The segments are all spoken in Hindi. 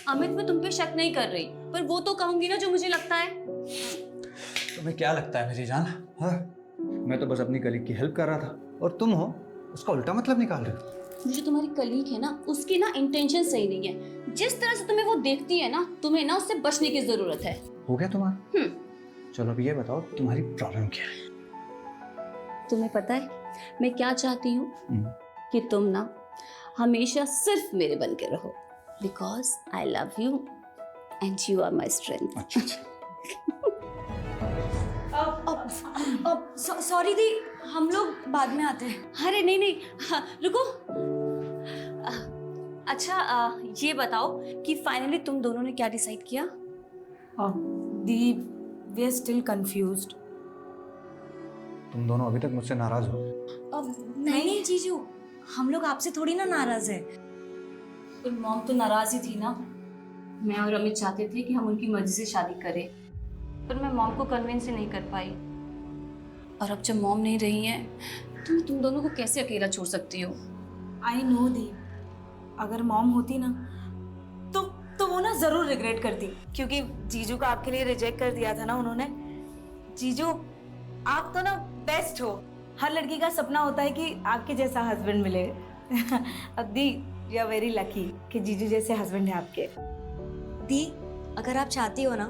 अमित, मैं तुम पे शक नहीं कर रही, पर वो तो कहूंगी ना जो मुझे लगता है। तुम्हें क्या लगता है मेरी जान? हाँ, मैं तो बस अपनी कलीग की हेल्प कर रहा था और तुम हो उसका उल्टा मतलब निकाल रहे हो। जो तुम्हारी कलीग है ना, उसकी ना इंटेंशन सही नहीं है। जिस तरह से तुम्हें वो देखती है ना, तुम्हें ना उससे बचने की जरूरत है। हो गया तुम्हारा? चलो अब ये बताओ तुम्हारी प्रॉब्लम क्या है? तुम्हें पता है मैं क्या चाहती हूँ? कि तुम ना हमेशा सिर्फ मेरे बन के रहो, because I love you and you are my strength. अच्छा सॉरी दी, हम लोग बाद में आते हैं। अरे नहीं नहीं, हाँ, रुको। अच्छा, ये बताओ कि फाइनली तुम दोनों ने क्या डिसाइड किया? दी, वी आर स्टिल कंफ्यूज्ड। तुम दोनों अभी तक मुझसे नाराज हो? नहीं जीजू, हम लोग आपसे थोड़ी ना नाराज है। पर मॉम तो नाराज ही थी ना। मैं और अमित चाहते थे कि हम उनकी मर्जी से शादी करें, पर मैं मॉम को कन्विंस ही नहीं कर पाई। और अब जब मॉम नहीं रही हैं, तो मैं तुम दोनों को कैसे अकेला छोड़ सकती हूँ? आई नो दी, अगर मॉम होती ना तो वो ना जरूर रिग्रेट करती, क्योंकि जीजू को आपके लिए रिजेक्ट कर दिया था ना उन्होंने। जीजू, आप तो ना बेस्ट हो। हर लड़की का सपना होता है कि आपके जैसा हस्बैंड मिले। अब दी, यू आर वेरी लकी कि जीजू जैसे हस्बैंड है आपके। दी, अगर आप चाहती हो ना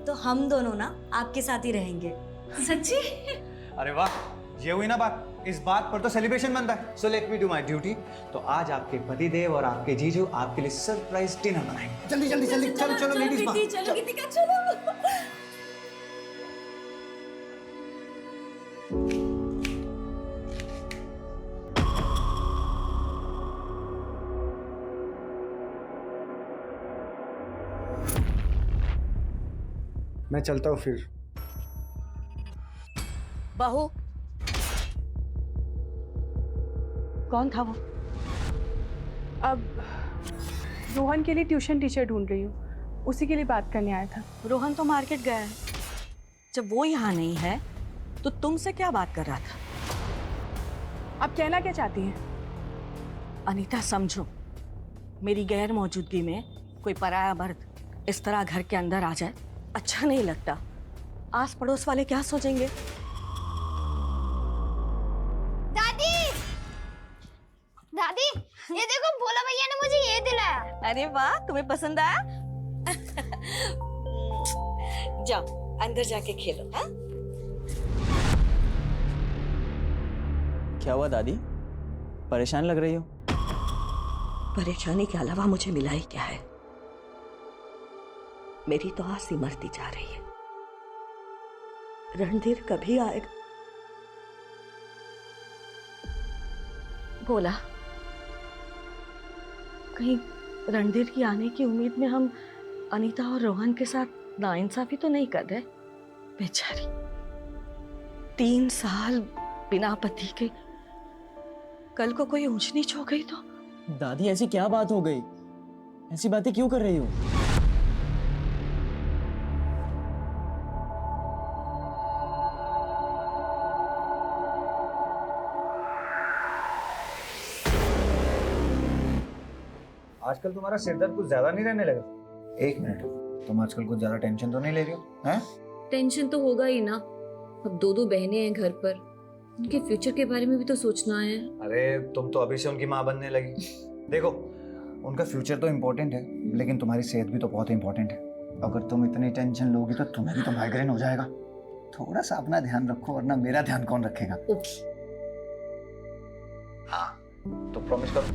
तो हम दोनों ना आपके साथ ही रहेंगे। सच्ची? अरे वाह, ये हुई ना बात। इस बात पर तो सेलिब्रेशन बनता है। So let me do my duty. तो आज आपके पतिदेव और आपके जीजू आपके लिए सरप्राइज डिनर बनाएंगे। जल्दी जल्दी जल्दी, चलो चलो लेडीज बाहर। चलो गीतिका, चलो। मैं चलता हूँ फिर। बहू, कौन था वो? अब रोहन के लिए ट्यूशन टीचर ढूंढ रही हूँ, उसी के लिए बात करने आया था। रोहन तो मार्केट गया है। जब वो यहाँ नहीं है तो तुमसे क्या बात कर रहा था? आप कहना क्या चाहती हैं? अनीता, समझो, मेरी गैर मौजूदगी में कोई पराया मर्द इस तरह घर के अंदर आ जाए अच्छा नहीं लगता। आस पड़ोस वाले क्या सोचेंगे? दादी, ये देखो, भोला भैया ने मुझे ये दिलाया। अरे वाह, तुम्हें पसंद आया? जाओ अंदर जाके खेलो। हाँ, क्या हुआ दादी, परेशान लग रही हो? परेशानी के अलावा मुझे मिला ही क्या है? मेरी तो आस ही मरती जा रही है। रणधीर कभी आएगा? बोला, कहीं रणधीर की आने की उम्मीद में हम अनीता और रोहन के साथ नाइंसाफी तो नहीं कर रहे? बेचारी 3 साल बिना पति के, कल को कोई ऊंच नीच हो गई तो? दादी ऐसी क्या बात हो गई? ऐसी बातें क्यों कर रही हो? आजकल तुम्हारा सिरदर्द कुछ ज्यादा नहीं रहने लगा? एक मिनट, तुम आजकल कुछ ज्यादा टेंशन तो नहीं ले रही हो? हैं? टेंशन तो होगा ही ना। अब 2 बहनें हैं घर पर, उनके फ्यूचर के बारे में भी तो सोचना है। अरे तुम तो अभी से उनकी माँ बनने लगी। देखो, उनका फ्यूचर तो इम्पोर्टेंट है, लेकिन तुम्हारी सेहत भी तो बहुत इम्पोर्टेंट है। अगर तुम इतनी टेंशन लोगी तो तुम्हें भी तो माइग्रेन हो जाएगा। थोड़ा सा अपना ध्यान रखो, वरना मेरा ध्यान कौन रखेगा? ओके। हाँ, तो प्रॉमिस करो।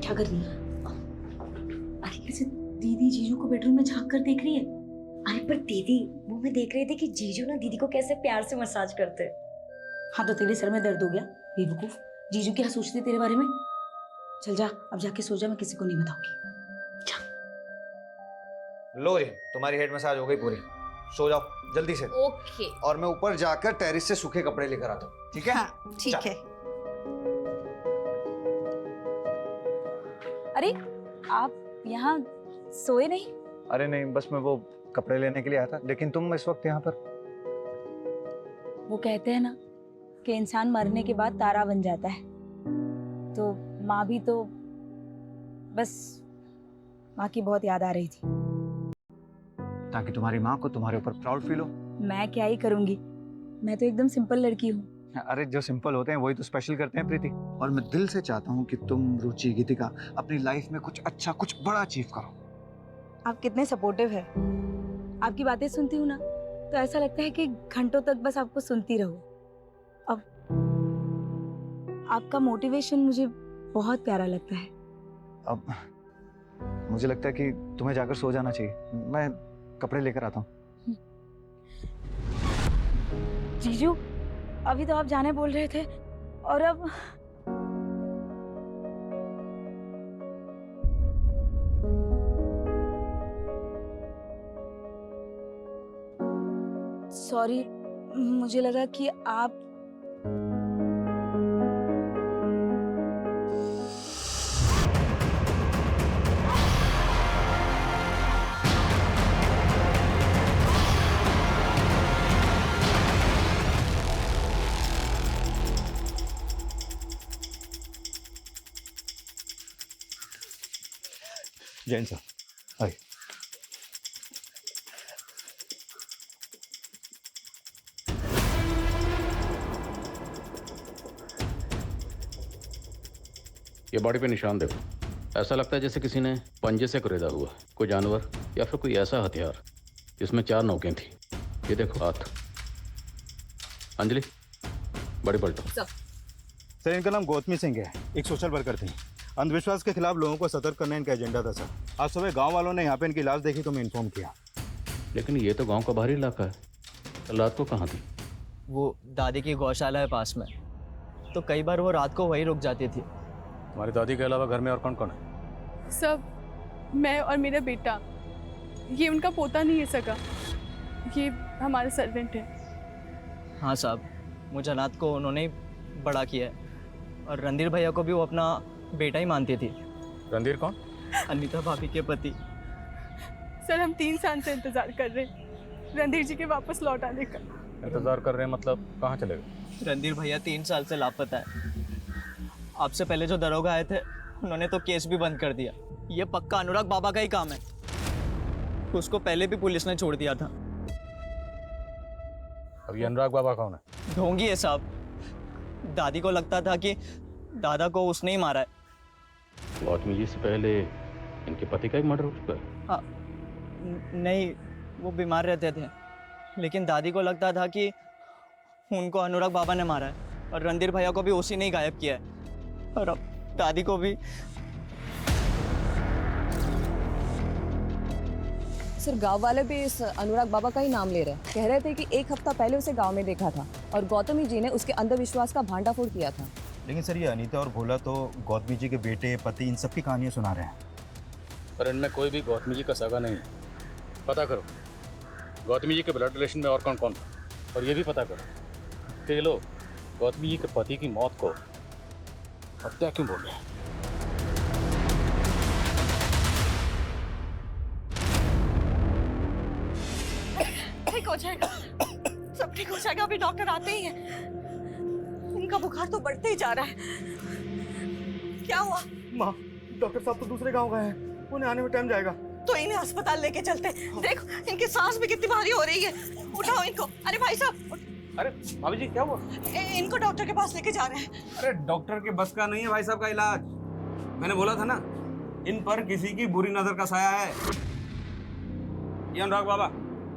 क्या कर रही है? अरे कैसे दीदी जीजू को बेडरूम में झांक कर देख रही है? अरे पर दीदी वो मैं देख रहे थे कि जीजू ना दीदी को कैसे प्यार से मसाज करते। हाँ तो तेरे सर में दर्द हो गया बेवकूफ। जीजू क्या सोचते तेरे बारे में? चल जा, अब जाके सो जा, मैं किसी को नहीं बताऊंगी। जा। लो जी, तुम्हारी हेड मसाज हो गई पूरी। सो जाओ जल्दी से। ओके। और मैं ऊपर जाकर टेरिस से सूखे कपड़े लेकर आता हूँ, ठीक है? हाँ, ठीक है। अरे आप यहाँ सोए नहीं? अरे नहीं, बस मैं वो कपड़े लेने के लिए आया था। लेकिन तुम इस वक्त यहाँ पर? वो कहते हैं ना कि इंसान मरने के बाद तारा बन जाता है, तो माँ भी तो बस माँ की बहुत याद आ रही थी। ताकि तुम्हारी माँ को तुम्हारे ऊपर प्राउड फील हो। मैं क्या ही करूँगी, मैं तो एकदम सिंपल लड़की हूँ। अरे जो सिंपल होते हैं वही तो स्पेशल करते हैं प्रीति। और मैं दिल से चाहता हूँ कि तुम रुचि गीतिका अपनी लाइफ में कुछ अच्छा कुछ बड़ा अचीव करो। आप कितने सपोर्टिव है। आपकी बातें सुनती हूँ ना तो ऐसा लगता है कि घंटों तक बस आपको सुनती रहूं। अब आपका मोटिवेशन मुझे बहुत प्यारा लगता है। अब मुझे लगता है कि तुम्हें जाकर सो जाना चाहिए, मैं कपड़े लेकर आता हूँ। जीजू, अभी तो आप जाने बोल रहे थे और अब सॉरी, मुझे लगा कि आप जैन साहब आइए। ये बॉडी पे निशान देखो, ऐसा लगता है जैसे किसी ने पंजे से कुरेदा हुआ, कोई जानवर या फिर कोई ऐसा हथियार जिसमें 4 नोकें थी। ये देखो हाथ। अंजलि, बड़ी पलटो। सर, इनका नाम गौतमी सिंह है, एक सोशल वर्कर थे। अंधविश्वास के खिलाफ लोगों को सतर्क करना इनका एजेंडा था सर। आज सुबह गांव वालों ने यहाँ पे इनकी लाश देखी तो मैं इन्फॉर्म किया। लेकिन ये तो गांव का बाहरी इलाका है, कल रात को कहाँ थी? वो दादी की गौशाला है पास में, तो कई बार वो रात को वहीं रुक जाती थी। तुम्हारी दादी के अलावा घर में और कौन कौन है? सब मैं और मेरा बेटा। ये उनका पोता नहीं है सगा, ये हमारे सर्वेंट है। हाँ साहब, मुझे अनाथ को उन्होंने ही बड़ा किया है और रणधीर भैया को भी वो अपना बेटा ही मानती थी। रणधीर कौन? अनीता भाभी के पति। सर, हम 3 साल से इंतजार कर रहे हैं रणधीर जी के वापस लौट आने का। इंतजार कर रहे हैं मतलब कहाँ चले गए? रणधीर भैया 3 साल से लापता है। आपसे पहले जो दरोगा आए थे उन्होंने तो केस भी बंद कर दिया। ये पक्का अनुराग बाबा का ही काम है। उसको पहले भी पुलिस ने छोड़ दिया था। अब ये अनुराग बाबा कौन है? ढोंगी है साहब। दादी को लगता था कि दादा को उसने ही मारा है। गौतमी जी से पहले इनके पति का ही मर्डर हो चुका है? हाँ, नहीं, वो बीमार रहते थे, लेकिन दादी को लगता था कि उनको अनुराग बाबा ने मारा है और रणधीर भैया को भी उसी ने ही गायब किया है। और अब दादी को भी। सर, गांव वाले भी इस अनुराग बाबा का ही नाम ले रहे हैं। कह रहे थे कि 1 हफ्ता पहले उसे गांव में देखा था और गौतमी जी ने उसके अंधविश्वास का भांडाफोड़ किया था। लेकिन सर, ये अनीता और भोला तो गौतमी जी के बेटे, पति, इन सब की कहानियाँ सुना रहे हैं। पर इनमें कोई भी गौतमी जी का सगा नहीं है। पता करो गौतमी जी के ब्लड रिलेशन में और कौन कौन था, और ये भी पता करो कि ये लोग गौतमी जी के पति की मौत को हत्या क्यों बोल रहे हैं। ठीक हो जाएगा, सब ठीक हो जाएगा। अभी डॉक्टर आते ही हैं। इनका बुखार तो बढ़ते ही जा रहा है। क्या हुआ? माँ, डॉक्टर साहब तो दूसरे गाँव गए हैं, उन्हें आने में टाइम जाएगा। तो इन्हें अस्पताल लेके चलते। देखो, इनकी सांस भी कितनी भारी हो रही है। उठाओ इनको। अरे भाई साहब, अरे भाभी जी क्या हुआ? इनको डॉक्टर के पास लेके जा रहे हैं। अरे डॉक्टर के बस का नहीं है भाई साहब का इलाज। मैंने बोला था ना, इन पर किसी की बुरी नजर का साया है। ये अनुराग बाबा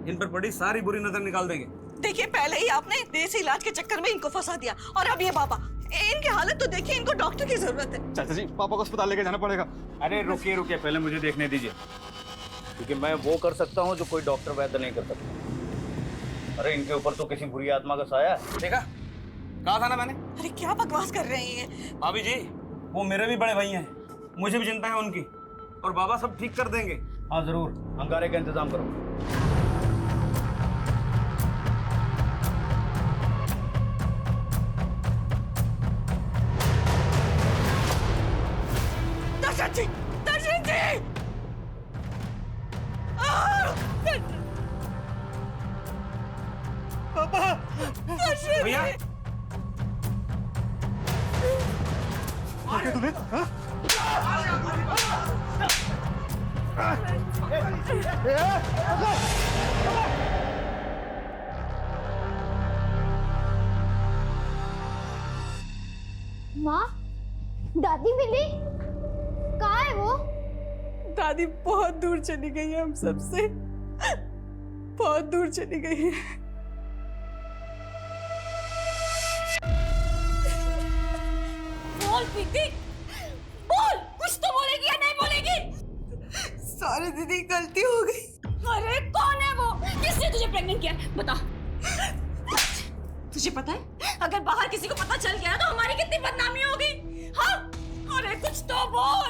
इन पर पड़ी सारी बुरी नजर निकाल देंगे। देखिए, पहले ही आपने देसी इलाज के चक्कर में इनको फंसा दिया और अब ये बाबा। इनकी हालत तो देखिए, इनको डॉक्टर की जरूरत है। चाचा जी, पापा को अस्पताल लेके जाना पड़ेगा। अरे रुकिए रुकिए, पहले मुझे देखने दीजिए, क्योंकि मैं वो कर सकता हूँ जो कोई डॉक्टर वैद्य नहीं कर सकता। अरे इनके ऊपर तो किसी बुरी आत्मा का साया है। देखा, कहा था ना मैंने। अरे क्या बकवास कर रहे हैं? भाभी जी, वो मेरे भी बड़े भाई हैं, मुझे भी चिंता है उनकी, और बाबा सब ठीक कर देंगे। हाँ जरूर, अंगारे का इंतजाम करो। दर्शन जी, दर्शन जी! पापा! भैया तुम्हें? हाँ? माँ, दादी मिली? कहाँ है वो? दादी बहुत दूर चली गई है हम सबसे, बहुत दूर चली गई है। बोल प्रीति, बोल, कुछ तो बोलेगी या नहीं बोलेगी? सॉरी दीदी, गलती हो गई। अरे कौन है वो? किसने तुझे प्रेग्नेंट किया? बता। तुझे पता है अगर बाहर किसी को पता चल गया तो हमारी कितनी बदनामी होगी? हाँ? अरे कुछ तो बोल।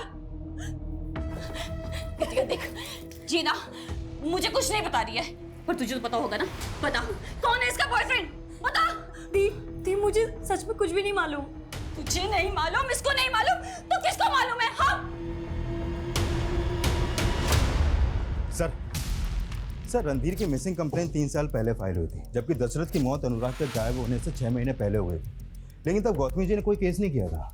देख, जीना मुझे कुछ नहीं बता रही है, पर तुझे तो पता होगा ना। बता, कौन है इसका बॉयफ्रेंड? बता। दी मुझे सच में कुछ भी नहीं मालूम। तुझे नहीं मालूम, इसको नहीं मालूम, तो किसको मालूम है? हाँ? सर रणधीर की मिसिंग कंप्लेंट 3 साल पहले फाइल हुई थी, जबकि दशरथ की मौत अनुराग के गायब होने से 6 महीने पहले हुई थी, लेकिन तब गौतमी जी ने कोई केस नहीं किया था।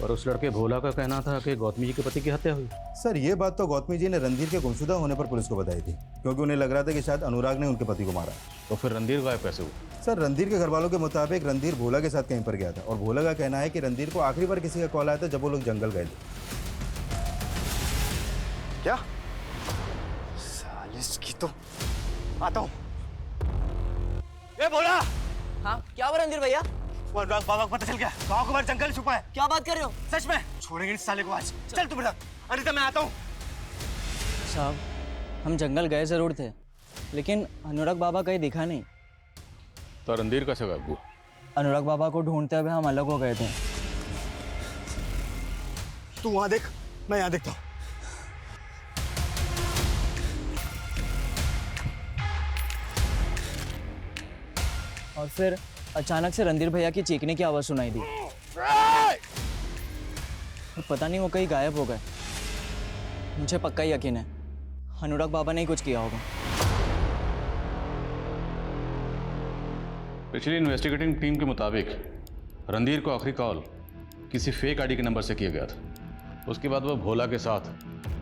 और उस लड़के भोला का कहना था कि गौतमी जी के पति की हत्या हुई। सर ये बात तो गौतमी जी ने रणधीर के गुमशुदा होने पर पुलिस को बताई थी, क्योंकि उन्हें लग रहा था कि शायद अनुराग ने उनके पति को मारा। तो फिर रणधीर गायब कैसे हुआ? सर रणधीर के घर वालों के मुताबिक रणधीर भोला के साथ कहीं पर गया था, और भोला का कहना है कि रणधीर को आखिरी बार किसी का कॉल आया था जब वो लोग जंगल गए थे। क्या? सालिस की तो आता हूँ। ए भोला! हाँ क्या हुआ रणधीर भैया? वो अनुराग बाबा को पता चल गया, गांव के बाहर जंगल छुपा है। क्या बात कर रहे हो? सच में छोड़ेंगे इस साले को आज। चल तू बेटा। अनिता मैं आता हूँ। साहब हम जंगल गए जरूर थे, लेकिन अनुराग बाबा कहीं दिखा नहीं। तो रणधीर कैसे गायब हुआ? अनुराग बाबा को ढूंढते हुए हम अलग हो गए थे। तू वहां देख, मैं यहाँ देखता हूँ। और फिर अचानक से रणधीर भैया की चीखने की आवाज़ सुनाई दी। और पता नहीं वो कहीं गायब हो गए। मुझे पक्का यकीन है अनुराग बाबा ने ही कुछ किया होगा। पिछली इन्वेस्टिगेटिंग टीम के मुताबिक रणधीर को आखिरी कॉल किसी फेक आईडी के नंबर से किया गया था। उसके बाद वो भोला के साथ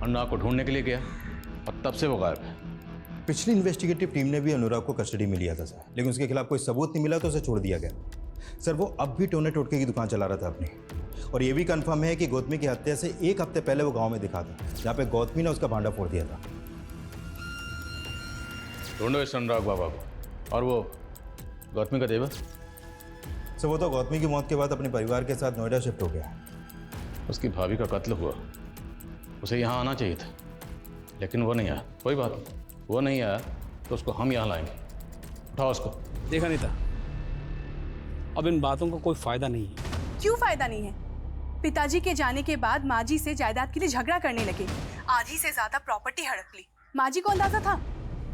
अनुराग को ढूंढने के लिए गया और तब से वो गायब है। पिछली इन्वेस्टिगेटिव टीम ने भी अनुराग को कस्टडी में लिया था सर, लेकिन उसके खिलाफ कोई सबूत नहीं मिला तो उसे छोड़ दिया गया। सर वो अब भी टोने टोटके की दुकान चला रहा था अपनी, और ये भी कंफर्म है कि गौतमी की हत्या से 1 हफ्ते पहले वो गांव में दिखा था, जहाँ पे गौतमी ने उसका भांडा फोड़ दिया था। ढूंढो इस अनुराग बाबा को। और वो गौतमी का देवर? सर वो तो गौतमी की मौत के बाद अपने परिवार के साथ नोएडा शिफ्ट हो गया। उसकी भाभी का कत्ल हुआ, उसे यहाँ आना चाहिए था, लेकिन वो नहीं आया। कोई बात नहीं, वो नहीं आया तो उसको हम यहाँ लाएंगे। उठाओ उसको। देखा नहीं था, अब इन बातों का कोई फायदा नहीं है। क्यों फायदा नहीं है? पिताजी के जाने के बाद माँ जी से जायदाद के लिए झगड़ा करने लगे, आधी से ज्यादा प्रॉपर्टी हड़प ली। माँ जी को अंदाजा था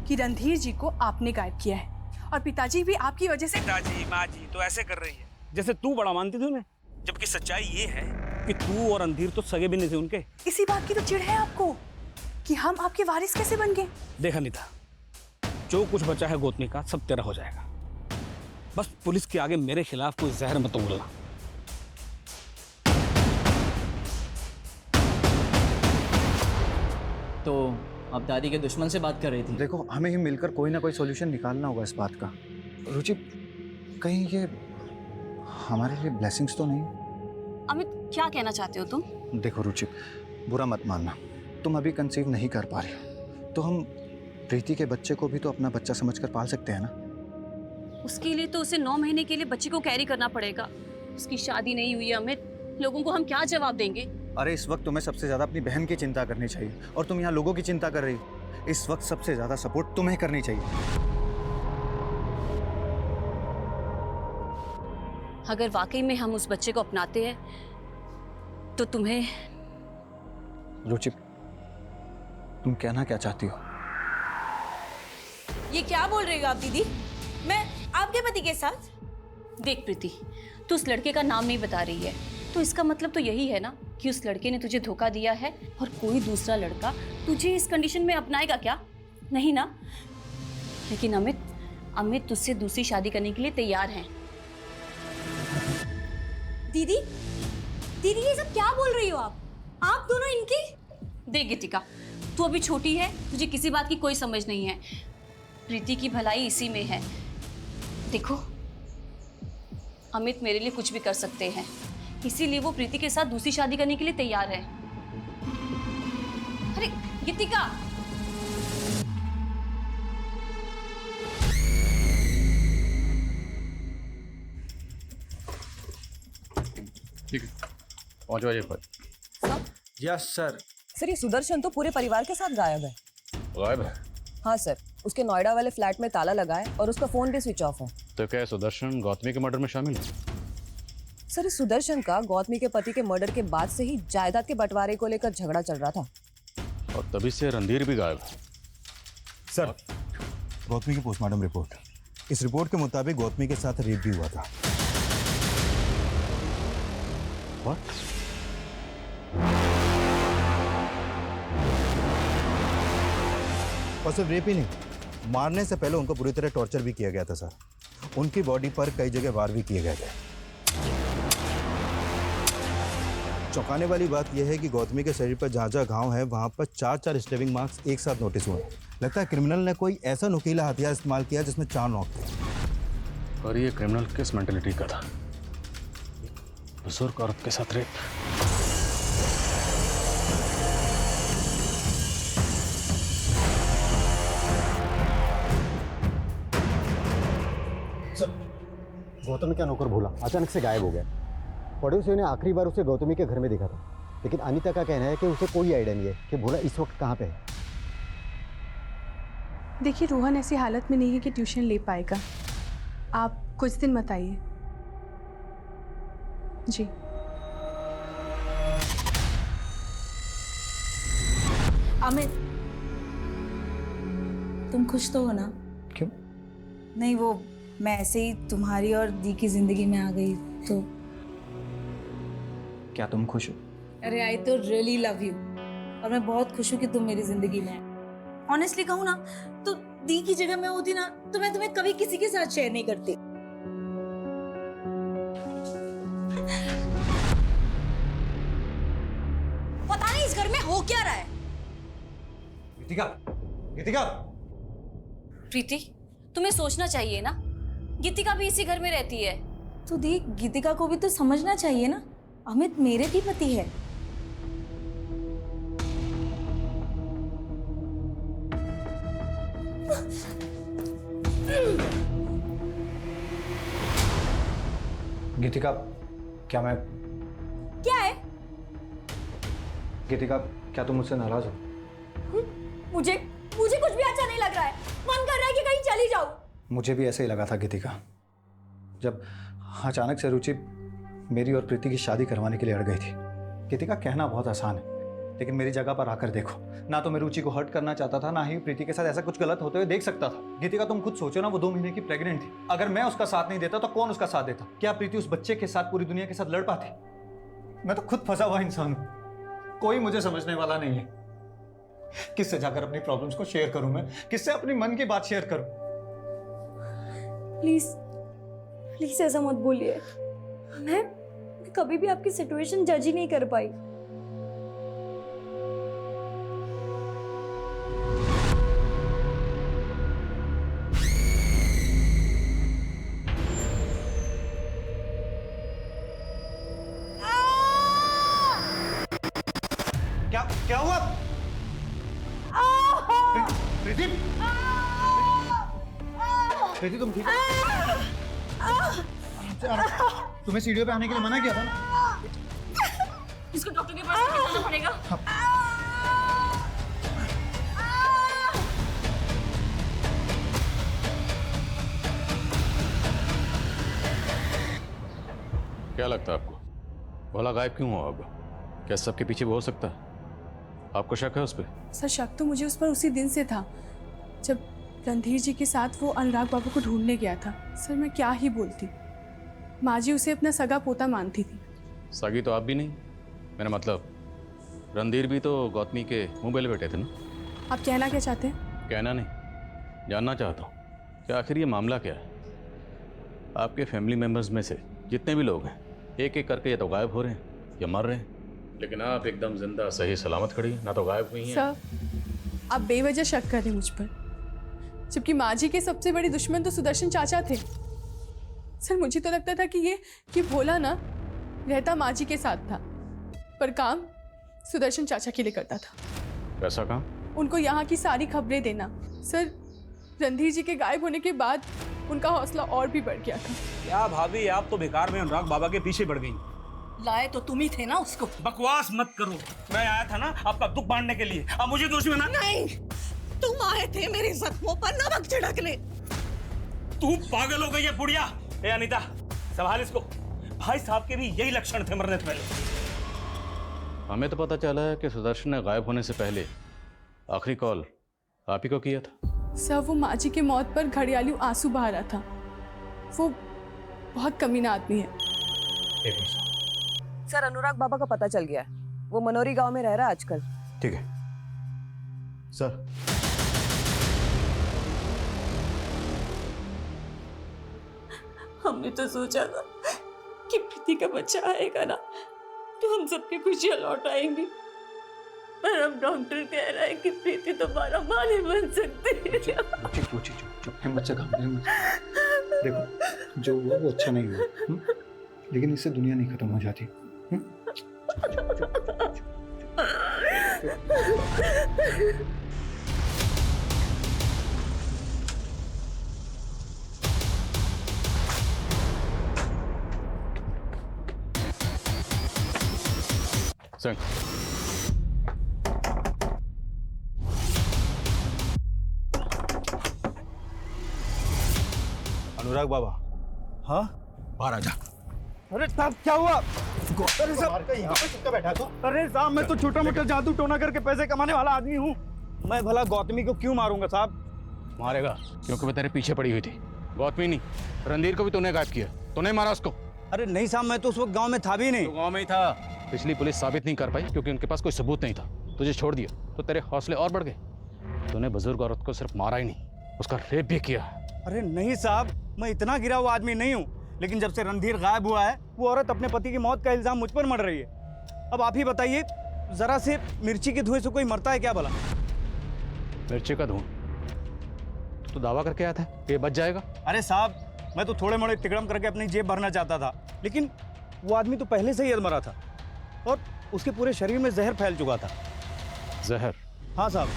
कि रणधीर जी को आपने गायब किया है, और पिताजी भी आपकी वजह से। पिताजी माँ जी तो ऐसे कर रही है जैसे तू बड़ा मानती थी उन्हें, जबकि सच्चाई ये है कि तू और रणधीर तो सगे भी नहीं थे उनके। इसी बात की तो चिढ़ है आपको कि हम आपके वारिस कैसे बन गए। देखा नहीं था, जो कुछ बचा है गौतमी का सब तेरा हो जाएगा। बस पुलिस के आगे मेरे खिलाफ कोई जहर मत उगलना। तो आप दादी के दुश्मन से बात कर रही थी? देखो हमें ही मिलकर कोई ना कोई सॉल्यूशन निकालना होगा इस बात का। रुचि कहीं ये हमारे लिए ब्लेसिंग्स तो नहीं? अमित क्या कहना चाहते हो तुम? देखो रुचि, बुरा मत मानना, तुम अभी कंसीव नहीं कर पा रही हो, तो हम प्रीति के बच्चे को भी तो अपना बच्चा समझकर पाल सकते हैं ना। उसके लिए तो उसे 9 महीने के लिए बच्चे को कैरी करना पड़ेगा। उसकी शादी नहीं हुई है अमित, लोगों को हम क्या जवाब देंगे? अरे इस वक्त तुम्हें सबसे ज्यादा अपनी बहन की चिंता करनी चाहिए, और तुम यहाँ लोगों की चिंता कर रही हो। इस वक्त सबसे ज्यादा सपोर्ट तुम्हें करनी चाहिए। अगर वाकई में हम उस बच्चे को अपनाते हैं तो तुम्हें। रुचि तुम कहना क्या चाहती हो? ये क्या बोल रही हो आप दीदी? मैं आपके पति के साथ? देख प्रीति, तू उस लड़के का नाम नहीं बता रही है, तो इसका मतलब तो यही है ना कि उस लड़के ने तुझे धोखा दिया है, और कोई दूसरा लड़का तुझे इस कंडीशन में अपनाएगा क्या? नहीं ना। लेकिन अमित तुझसे दूसरी शादी करने के लिए तैयार हैं। दीदी ये सब क्या बोल रही हो आप? आप दोनों इनकी? देख गीतिका, तू अभी छोटी है, तुझे किसी बात की कोई समझ नहीं है। प्रीति की भलाई इसी में है। देखो, अमित मेरे लिए कुछ भी कर सकते हैं, इसीलिए वो प्रीति के साथ दूसरी शादी करने के लिए तैयार है। अरे गीतिका, ठीक है, पहुंच जाइए पर। Yes sir. सर, ये सुदर्शन तो पूरे परिवार के साथ गायब है। गायब है? हाँ सर, उसके नोएडा वाले फ्लैट में ताला लगा है और उसका फोन भी स्विच ऑफ है। तो क्या सुदर्शन गौतमी के मर्डर में शामिल है? सर, इस सुदर्शन का गौतमी के पति के मर्डर के बाद से ही जायदाद के बंटवारे को लेकर झगड़ा चल रहा था। और तभी से रणधीर भी गायब है। सर, गौतमी की पोस्टमार्टम रिपोर्ट, इस रिपोर्ट के मुताबिक गौतमी के साथ रेप भी हुआ था। What? और सिर्फ रेप ही नहीं, मारने से पहले उनको पूरी तरह टॉर्चर भी किया गया था सर। उनकी बॉडी पर कई जगह वार भी किए गए थे। चौंकाने वाली बात यह है कि गौतमी के शरीर पर जहाँ जहाँ घाव है वहाँ पर 4 स्टेबिंग मार्क्स एक साथ नोटिस हुए। लगता है क्रिमिनल ने कोई ऐसा नुकीला हथियार इस्तेमाल किया जिसमें 4 नोक थे। और ये क्रिमिनल किस मेंटेलिटी का था? बुजुर्ग औरत के साथ रेप। गौतमी का नौकर भोला अचानक से गायब हो गया। पड़ोसियों ने आखिरी बार उसे गौतमी के घर में देखा था, लेकिन अनीता का कहना है कि उसे कोई आइडिया नहीं है कि भोला इस वक्त कहाँ पे है। देखिए, रोहन ऐसी हालत में नहीं है कि ट्यूशन ले पाएगा। आप कुछ दिन मत आइए। जी। अमित, तुम खुश तो हो ना? क्यों? नहीं, वो मैं ऐसे ही तुम्हारी और दी की जिंदगी में आ गई तो। क्या तुम खुश हो? अरे आई तो रियली लव यू, और मैं बहुत खुश हूँ कि तुम मेरी जिंदगी में है। ऑनेस्टली कहूँ ना तो दी की जगह मैं होती ना तो मैं तुम्हें कभी किसी के साथ शेयर नहीं करती। पता नहीं इस घर में हो क्या रहा है। गीतिका, गीतिका। प्रीति, तुम्हें सोचना चाहिए ना, गीतिका भी इसी घर में रहती है। तो दी, गीतिका को भी तो समझना चाहिए ना, अमित मेरे भी पति है। गीतिका, क्या मैं क्या है? गीतिका, क्या तुम मुझसे नाराज हो? मुझे कुछ भी अच्छा नहीं लग रहा है। मन कर रहा है कि कहीं चली जाऊं। मुझे भी ऐसे ही लगा था गीतिका, जब अचानक से रुचि मेरी और प्रीति की शादी करवाने के लिए अड़ गई थी। गीतिका, कहना बहुत आसान है, लेकिन मेरी जगह पर आकर देखो। ना तो मैं रुचि को हर्ट करना चाहता था, ना ही प्रीति के साथ ऐसा कुछ गलत होते हुए देख सकता था। गीतिका, तुम खुद सोचो ना, वो 2 महीने की प्रेग्नेंट थी। अगर मैं उसका साथ नहीं देता तो कौन उसका साथ देता? क्या प्रीति उस बच्चे के साथ पूरी दुनिया के साथ लड़ पाती? मैं तो खुद फंसा हुआ इंसान हूं, कोई मुझे समझने वाला नहीं है। किससे जाकर अपनी प्रॉब्लम्स को शेयर करूं? मैं किससे अपनी मन की बात शेयर करूं? प्लीज प्लीज ऐसा मत बोलिए। मैं कभी भी आपकी सिचुएशन जज ही नहीं कर पाई। क्या क्या हुआ? प्रीति, प्रीति तुम ठीक हो? तुम्हें सीढ़ियों पे आने के लिए मना किया था ना? इसको डॉक्टर के पास लेके जाना पड़ेगा। क्या लगता है आपको, भोला गायब क्यों हुआ होगा? क्या सबके पीछे वो हो सकता है? आपको शक है उस पर? सर, शक तो मुझे उस पर उसी दिन से था जब रणधीर जी के साथ वो अनुराग बाबू को ढूंढने गया था। सर, मैं क्या ही बोलती, माँ जी उसे अपना सगा पोता मानती थी। सगी तो आप भी नहीं, मेरा मतलब रणधीर भी तो गौतमी के मुंह बेले बैठे थे ना। आप कहना क्या चाहते हैं? कहना नहीं, जानना चाहता हूँ कि आखिर ये मामला क्या है। आपके फैमिली मेम्बर्स में से जितने भी लोग हैं, एक एक करके या तो गायब हो रहे हैं या मर रहे हैं। लेकिन आप एकदम जिंदा सही सलामत खड़ी हैं, ना तो गायब हुई हैं। सर आप बेवजह शक कर रहे मुझ पर, जबकि माँ जी के सबसे बड़े दुश्मन तो सुदर्शन चाचा थे। सर मुझे तो लगता था कि भोला ना रहता माँ जी के साथ था, पर काम सुदर्शन चाचा के लिए करता था। कैसा काम? उनको यहाँ की सारी खबरें देना। सर रणधीर जी के गायब होने के बाद उनका हौसला और भी बढ़ गया था। क्या भाभी, आप तो बेकार में अनुराग बाबा के पीछे पड़ गई। लाए तो तुम ही थे ना उसको। बकवास मत करो, मैं आया था ना आपका दुख बांटने के लिए। अब मुझे दोषी बना। नहीं, तुम आए थे मेरे जख्मों पर नमक छिड़कने। तू पागल हो गई है बुढ़िया। ए अनीता, संभाल इसको। भाई साहब के भी यही लक्षण थे मरने से पहले। हमें तो पता चला है कि सुदर्शन ने गायब होने से पहले आखिरी कॉल आप ही को किया था। सर वो माँ जी की मौत पर घड़ियालू आंसू बहा रहा था। वो बहुत कमीना आदमी है। सर अनुराग बाबा का पता चल गया है, वो मनोरी गांव में रह रहा है आजकल। ठीक है सर। हमने तो सोचा था कि प्रीति का बच्चा आएगा ना तो हम सबकी खुशियां लौट आएंगी, पर अब डॉक्टर कह रहा है कि प्रीति दोबारा मां नहीं बन सकती। चुप हिम्मत से काम हिम्मत। देखो जो हुआ वो अच्छा नहीं हुआ, लेकिन इससे दुनिया नहीं खत्म हो जाती। संग अनुराग बाबा। हाँ बाहर आ जा। अरे साहब क्या हुआ? अरे साहब यहाँ पे चुपचाप बैठा तो। अरे साहब मैं तो छोटा मोटा जादू टोना करके पैसे कमाने वाला आदमी हूँ। मैं भला गौतमी को क्यों मारूंगा साहब? मारेगा क्योंकि वो तेरे पीछे पड़ी हुई थी। गौतमी नहीं, रणधीर को भी तूने गायब किया। तूने मारा उसको? अरे नहीं साहब, मैं तो उस वक्त गांव में था भी नहीं। तो गांव में ही था। पिछली पुलिस साबित नहीं कर पाई क्योंकि उनके पास कोई सबूत नहीं था। तुझे छोड़ दिया तो तेरे हौसले और बढ़ गए। तूने बुजुर्ग औरत को सिर्फ मारा ही नहीं, उसका रेप भी किया। अरे नहीं साहब, मैं इतना गिरा हुआ आदमी नहीं हूँ, लेकिन जब से रणधीर गायब हुआ है वो औरत अपने पति की मौत का इल्जाम मुझ पर मर रही है। अब आप ही बताइए, जरा से मिर्ची के धुएं से कोई मरता है क्या भला? मिर्ची का धुआं? तो दावा करके आया था कि ये बच जाएगा। अरे साहब मैं तो थोड़े मोड़े तिकड़म करके अपनी जेब भरना चाहता था, लेकिन वो आदमी तो पहले से ही अधमरा था और उसके पूरे शरीर में जहर फैल चुका था। जहर? हाँ साहब,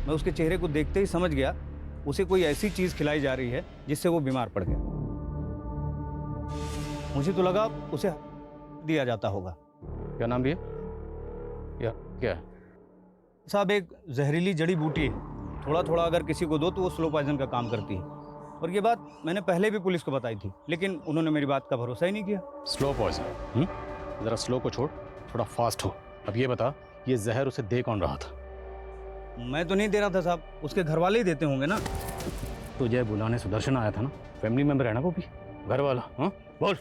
मैं उसके चेहरे को देखते ही समझ गया उसे कोई ऐसी चीज खिलाई जा रही है जिससे वो बीमार पड़ गया। मुझे तो लगा उसे दिया जाता होगा। क्या नाम लिया? या क्या है? साहब एक जहरीली जड़ी बूटी है, थोड़ा थोड़ा अगर किसी को दो तो वो स्लो पॉइजन का काम करती है। और ये बात मैंने पहले भी पुलिस को बताई थी, लेकिन उन्होंने मेरी बात का भरोसा ही नहीं किया। Slow poison? जरा स्लो को छोड़, थोड़ा फास्ट हो। अब ये बता, ये जहर उसे दे कौन रहा था? मैं तो नहीं दे रहा था साहब, उसके घर वाले ही देते होंगे ना। तुझे बुलाने सुदर्शन आया था ना, फैमिली मेंबर है ना वो भी, घर वाला। हाँ बोल,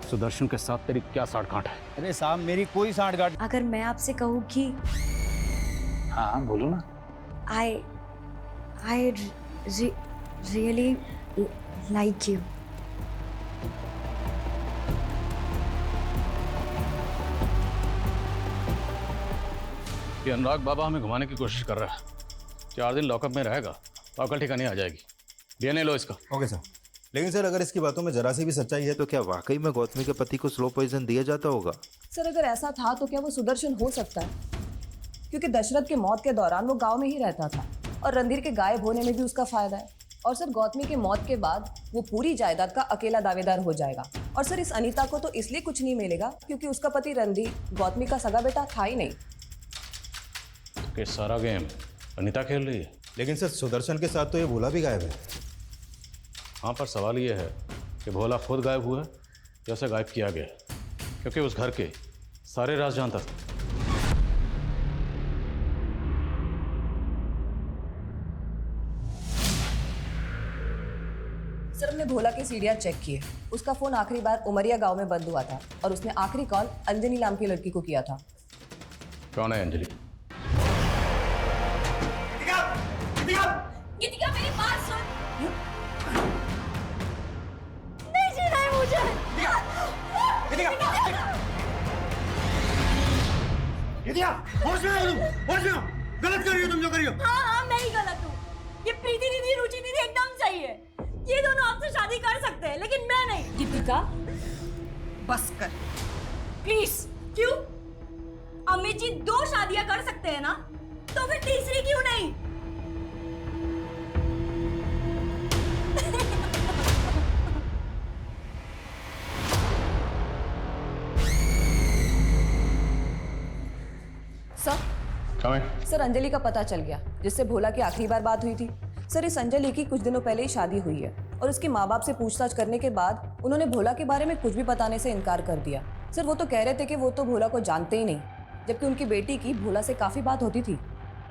सुदर्शन के साथ तेरी क्या साठ गांठ है? अरे साहब मेरी कोई साठ गांठ। अगर मैं आपसे कहूँ कि हाँ बोलो ना। I really like you. ये अनुराग बाबा हमें घुमाने की कोशिश कर रहा है। 4 दिन लॉकअप में रहेगा, अकल ठिकाने आ जाएगी। डीएनए लो इसका। Okay sir. लेकिन सर अगर इसकी बातों में जरा सी भी सच्चाई है तो क्या वाकई में गौतमी के पति को स्लो पॉइजन दिया जाता होगा? सर अगर ऐसा था तो क्या वो सुदर्शन हो सकता है? क्योंकि दशरथ की मौत के दौरान वो गांव में ही रहता था और रणधीर के गायब होने में भी उसका फायदा है। और सर गौतमी की मौत के बाद वो पूरी जायदाद का अकेला दावेदार हो जाएगा। और सर इस अनीता को तो इसलिए कुछ नहीं मिलेगा क्योंकि उसका पति रणधीर गौतमी का सगा बेटा था ही नहीं। कि सारा गेम अनीता खेल रही है। लेकिन सर सुदर्शन के साथ तो ये भोला भी गायब है। हाँ, पर सवाल ये है कि भोला खुद गायब हुआ है या उसे गायब किया गया, क्योंकि उस घर के सारे राज जानता था। सर हमने भोला की सीढ़ियाँ चेक किए। उसका फोन आखिरी बार उमरिया गांव में बंद हुआ था और उसने आखिरी कॉल अंजनी नाम की लड़की को किया था। कौन है अंजलि? गीतिका मेरी बात सुन। नहीं जीना है मुझे। बिटिया होश में आओ तुम, होश में आओ। गलत कर रही हो तुम जो कर रही हो। हाँ मैं ही गलत हूँ। ये प्रीति दीदी रुचि दीदी एकदम सही है। ये दोनों आपसे शादी कर सकते हैं लेकिन मैं नहीं। दीपिका बस कर प्लीज। क्यों? अमित जी 2 शादियां कर सकते हैं ना, तो फिर तीसरी क्यों नहीं? सर अंजलि का पता चल गया, जिससे भोला की आखिरी बार बात हुई थी। सर इस अंजलि की कुछ दिनों पहले ही शादी हुई है और उसके माँ बाप से पूछताछ करने के बाद उन्होंने भोला के बारे में कुछ भी बताने से इनकार कर दिया। सर वो तो कह रहे थे कि वो तो भोला को जानते ही नहीं, जबकि उनकी बेटी की भोला से काफी बात होती थी।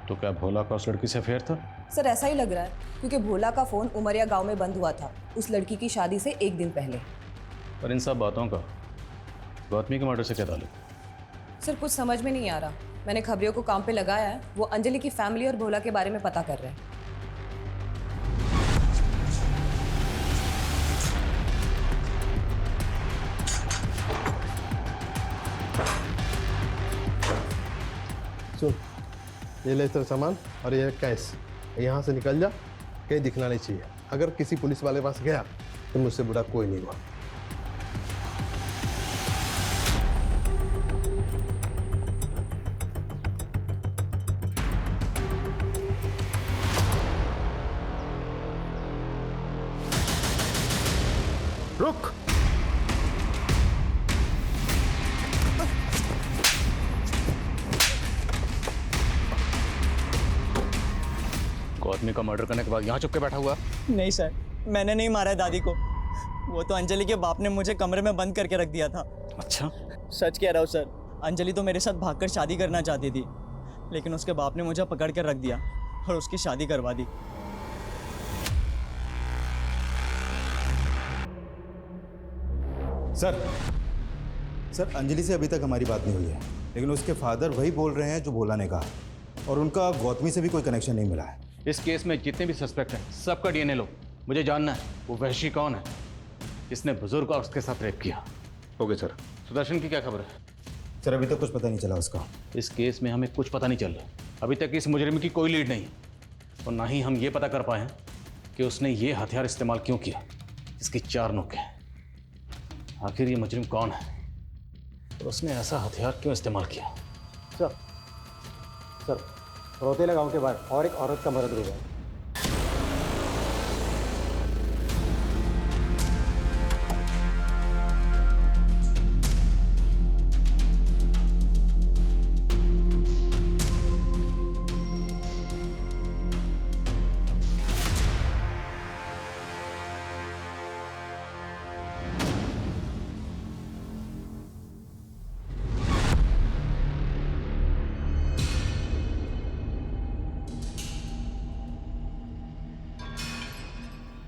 तो क्या भोला का उस लड़की से अफेयर था? सर ऐसा ही लग रहा है, क्योंकि भोला का फोन उमरिया गाँव में बंद हुआ था उस लड़की की शादी से 1 दिन पहले। पर इन सब बातों का गौतमी के मर्डर से क्या ताल्लुक? सर कुछ समझ में नहीं आ रहा। मैंने खबरियों को काम पे लगाया है, वो अंजलि की फैमिली और भोला के बारे में पता कर रहे हैं। सुन, ये ले तेरा सामान और ये कैश, यहाँ से निकल जा, कहीं दिखना नहीं चाहिए। अगर किसी पुलिस वाले पास गया तो मुझसे बुरा कोई नहीं हुआ। रुक। गौतमी का मर्डर करने के बाद यहाँ चुप के बैठा हुआ? नहीं सर, मैंने नहीं मारा है दादी को। वो तो अंजलि के बाप ने मुझे कमरे में बंद करके रख दिया था। अच्छा? सच कह रहा हूँ सर, अंजलि तो मेरे साथ भागकर शादी करना चाहती थी, लेकिन उसके बाप ने मुझे पकड़ कर रख दिया और उसकी शादी करवा दी। सर अंजलि से अभी तक हमारी बात नहीं हुई है, लेकिन उसके फादर वही बोल रहे हैं जो भोला ने कहा, और उनका गौतमी से भी कोई कनेक्शन नहीं मिला है। इस केस में जितने भी सस्पेक्ट हैं सबका डीएनए लो। मुझे जानना है वो वहशी कौन है जिसने बुजुर्ग और उसके साथ रेप किया। Okay sir. सुदर्शन की क्या खबर है? सर अभी तक कुछ पता नहीं चला उसका। इस केस में हमें कुछ पता नहीं चल रहा। अभी तक इस मुजरिम की कोई लीड नहीं और ना ही हम ये पता कर पाए हैं कि उसने ये हथियार इस्तेमाल क्यों किया, इसकी 4 नोक हैं। आखिर ये मुजरिम कौन है और उसने ऐसा हथियार क्यों इस्तेमाल किया? सर रोतेला गांव के बाहर और एक औरत का मर्डर हुआ है।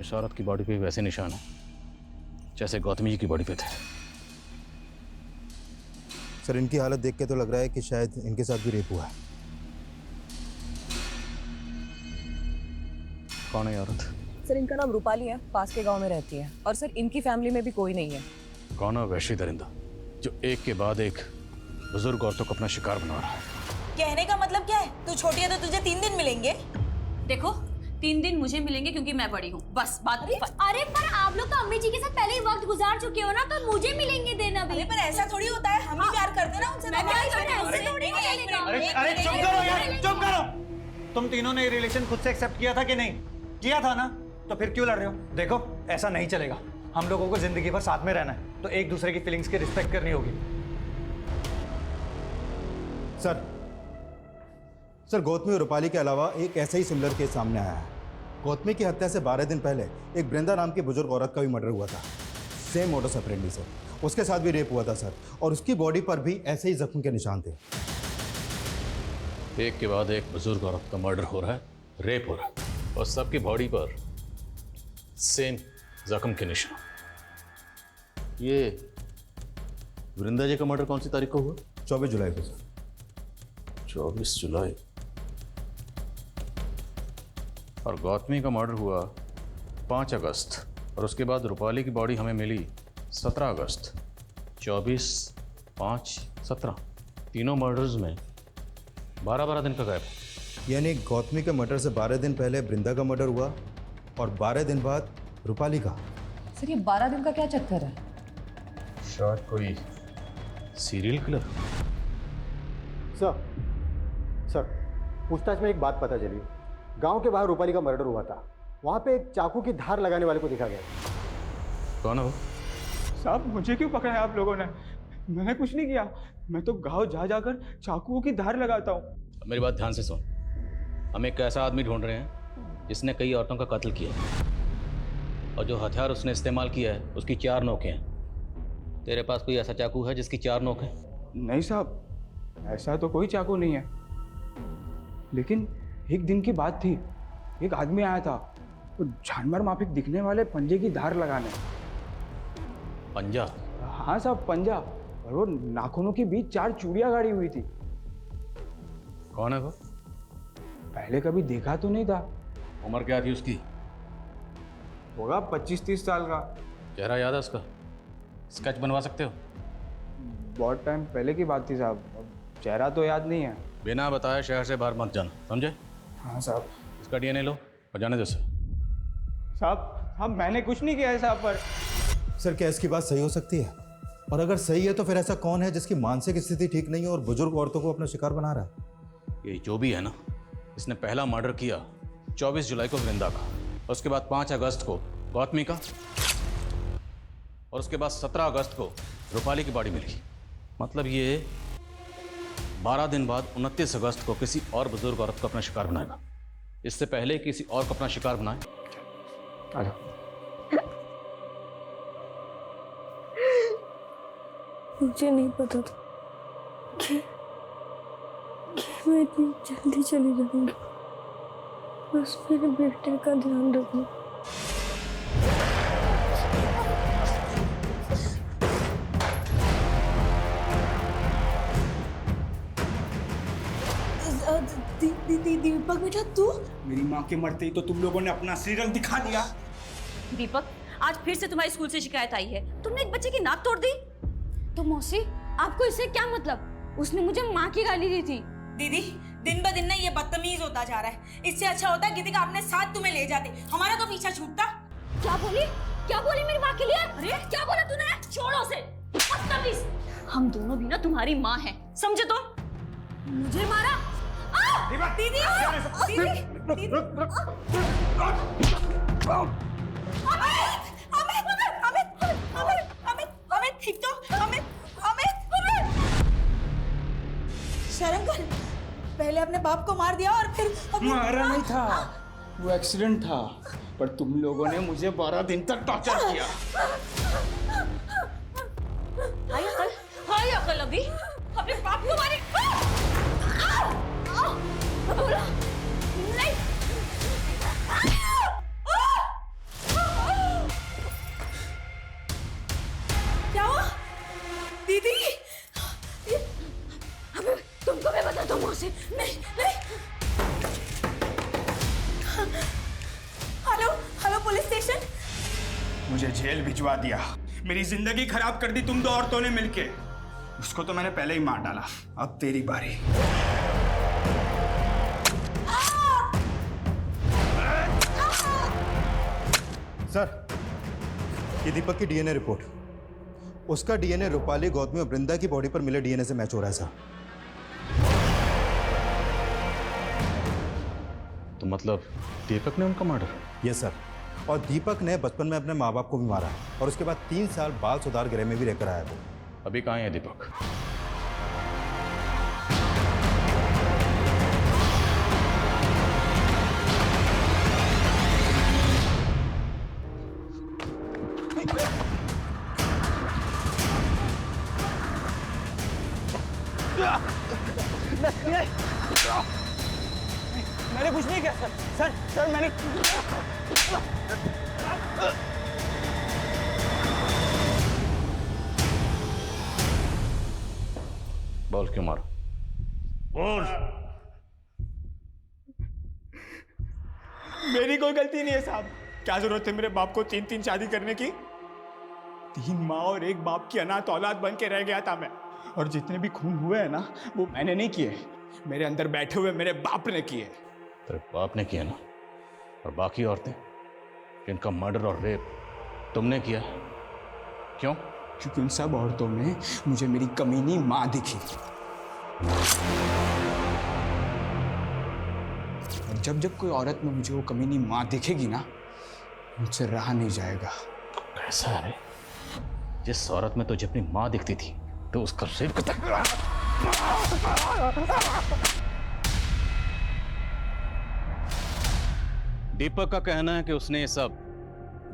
इस औरत की बॉडी पे वैसे निशान है जैसे गौतमी जी की बॉडी पे थे। सर इनकी हालत देख के तो लग रहा है कि शायद इनके साथ भी रेप हुआ है। कौन है ये औरत? सर इनका नाम रूपाली है, पास के गांव में रहती है, और सर इनकी फैमिली में भी कोई नहीं है। कौन है वहशी दरिंदा जो एक के बाद एक बुजुर्ग औरतों को अपना शिकार बना रहा है? कहने का मतलब क्या है? तू छोटी है तो तुझे 3 दिन मिलेंगे। देखो 3 दिन मुझे मिलेंगे क्योंकि मैं बड़ी हूँ, बस बात। अरे पर आप लोग तो अम्मी जी के साथ पहले ही वक्त गुजार चुके हो ना, तो मुझे मिलेंगे देना भी। अरे पर ऐसा थोड़ी होता है, हम ही प्यार करते ना उनसे। अरे चुप करो यार, चुप करो। तुम तीनों ने रिलेशन खुद से एक्सेप्ट किया था कि नहीं? किया था ना, तो फिर क्यों लड़ रहे हो? देखो ऐसा नहीं चलेगा। हम लोगों को जिंदगी भर साथ में रहना है, तो एक दूसरे की फीलिंग्स की रिस्पेक्ट करनी होगी। सर गौतमी और रूपाली के अलावा एक ऐसा ही सिमिलर केस सामने आया है। गौतमी की हत्या से 12 दिन पहले एक वृंदा नाम की बुजुर्ग औरत का भी मर्डर हुआ था, सेम मोडस ऑपरेंडी सर। उसके साथ भी रेप हुआ था सर, और उसकी बॉडी पर भी ऐसे ही जख्म के निशान थे। एक के बाद एक बुजुर्ग औरत का मर्डर हो रहा है, रेप हो रहा है, और सबकी बॉडी पर सेम जख्म के निशान। ये वृंदा जी का मर्डर कौन सी तारीख को हुआ? 24 जुलाई को सर। 24 जुलाई। और गौतमी का मर्डर हुआ 5 अगस्त, और उसके बाद रूपाली की बॉडी हमें मिली 17 अगस्त। 24, 5, 17 तीनों मर्डर्स में 12-12 दिन का गैप। यानी गौतमी के मर्डर से 12 दिन पहले बृंदा का मर्डर हुआ और 12 दिन बाद रूपाली का। सर ये 12 दिन का क्या चक्कर है? शायद कोई सीरियल किलर। सर पूछताछ में एक बात पता चली। गांव के बाहर रूपाली का मर्डर हुआ था। वहां पे एक चाकू की धार लगाने वाले को देखा गया। कौन है वो? साहब मुझे क्यों पकड़ा है आप लोगों ने? मैंने कुछ नहीं किया। मैं तो गांव जा जाकर चाकुओं की धार लगाता हूँ। मेरी बात ध्यान से सुन। हम एक ऐसा आदमी ढूंढ रहे हैं जिसने कई औरतों का कत्ल किया है, और जो हथियार उसने इस्तेमाल किया है उसकी 4 नोकें हैं। तेरे पास कोई ऐसा चाकू है जिसकी 4 नोक है? नहीं साहब, ऐसा तो कोई चाकू नहीं है। लेकिन एक दिन की बात थी, एक आदमी आया था वो जानवर माफिक दिखने वाले पंजे की धार लगाने। पंजा? हाँ साहब, पंजा। और वो नाखूनों के बीच 4 चूड़ियां गाड़ी हुई थी। कौन है वो? पहले कभी देखा तो नहीं था। उम्र क्या थी उसकी? होगा 25-30 साल का। चेहरा याद है उसका? स्केच बनवा सकते हो? बहुत टाइम पहले की बात थी साहब, चेहरा तो याद नहीं है। बिना बताए शहर से बाहर मत जाना, समझे? हाँ साहब। इसका DNA लो और जाने दो उसे। साहब मैंने कुछ नहीं किया है साहब पर। सर क्या इसकी बात सही हो सकती है? और अगर सही है तो फिर ऐसा कौन है जिसकी मानसिक स्थिति ठीक नहीं है और बुजुर्ग औरतों को अपना शिकार बना रहा है? ये जो भी है ना, इसने पहला मर्डर किया 24 जुलाई को वृंदा का, उसके बाद 5 अगस्त को गौतमी का, और उसके बाद 17 अगस्त को रूपाली की बॉडी मिली। मतलब ये 12 दिन बाद 29 अगस्त को किसी और बुजुर्ग औरत को अपना शिकार बनाएगा। इससे पहले किसी और को अपना शिकार बनाए। मुझे नहीं पता था कि मैं इतनी जल्दी चली जाऊंगी। बस मेरे बेटे का ध्यान रखना। दीपक बेटा तू? मेरी माँ के मरते ही तो तुम लोगों ने अपना असली रंग दिखा दिया। दीपक, आज फिर से तुम्हारे स्कूल से शिकायत आई है। तुमने एक बच्चे की नाक तोड़ दी। तो मौसी, आपको इससे क्या मतलब? उसने मुझे माँ की गाली दी थी। दीदी दिन ब दिन ना ये बदतमीज होता जा रहा है। इससे अच्छा होता गीतिका अपने साथ तुम्हें ले जाते, हमारा तो पीछा छूटता। क्या बोली मेरी माँ के लिए? अरे क्या बोला तूने? छोड़ो उसे, बदतमीज। हम दोनों भी ना तुम्हारी माँ हैं, समझे? तो मुझे मारा। दीदी ठीक तो शर्म कर। पहले अपने बाप को मार दिया और फिर मारा नहीं था, वो एक्सीडेंट था। पर तुम लोगों ने मुझे 12 दिन तक टॉर्चर किया। हाय अकल अभी अपने बाप को मारे। नहीं। क्या हुआ दीदी? तुमको मैं बताता हूँ मौसी। नहीं। Hello police station. मुझे जेल भिजवा दिया, मेरी जिंदगी खराब कर दी तुम 2 औरतों ने मिलके। उसको तो मैंने पहले ही मार डाला, अब तेरी बारी। सर ये दीपक की DNA रिपोर्ट, उसका DNA रूपाली, गौतमी और बृंदा की बॉडी पर मिले DNA से मैच हो रहा है सर। तो मतलब दीपक ने उनका मर्डर? Yes sir. और दीपक ने बचपन में अपने माँ बाप को भी मारा और उसके बाद 3 साल बाल सुधार गृह में भी रहकर आया वो। अभी कहाँ है दीपक? मैंने कुछ नहीं किया सर मैंने। बोल क्यों मारा? बोल। मेरी कोई गलती नहीं है साहब। क्या जरूरत है मेरे बाप को 3 शादी करने की? 3 माँ और 1 बाप की अनाथ औलाद बन के रह गया था मैं। और जितने भी खून हुए हैं ना, वो मैंने नहीं किए। मेरे अंदर बैठे हुए मेरे बाप ने की है। तेरे बाप ने किया ना, और बाकी औरतें जिनका मर्डर और रेप तुमने किया, क्यों? क्योंकि उन सब औरतों में मुझे मेरी कमीनी माँ दिखी। और जब जब कोई औरत में मुझे वो कमीनी माँ दिखेगी ना, मुझसे रहा नहीं जाएगा। ऐसा है, जिस औरत में तुझे अपनी माँ दिखती थी तो उसका रेप दीपक का कहना है कि उसने ये सब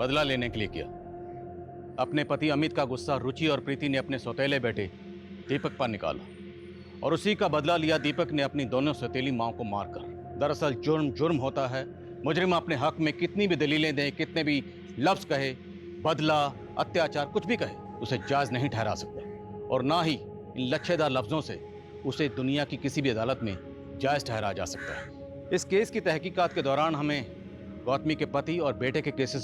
बदला लेने के लिए किया। अपने पति अमित का गुस्सा रुचि और प्रीति ने अपने सौतेले बेटे दीपक पर निकाला और उसी का बदला लिया दीपक ने अपनी दोनों सौतेली माओं को मारकर। दरअसल जुर्म जुर्म होता है। मुजरिम अपने हक में कितनी भी दलीलें दे, कितने भी लफ्ज कहे, बदला, अत्याचार, कुछ भी कहे, उसे जायज नहीं ठहरा सकते और ना ही इन लच्छेदार लफ्जों से उसे दुनिया की किसी भी अदालत में जायज ठहराया जा सकता है। इस केस की तहकीकात के दौरान हमें गौतमी के पति और बेटे के केसेस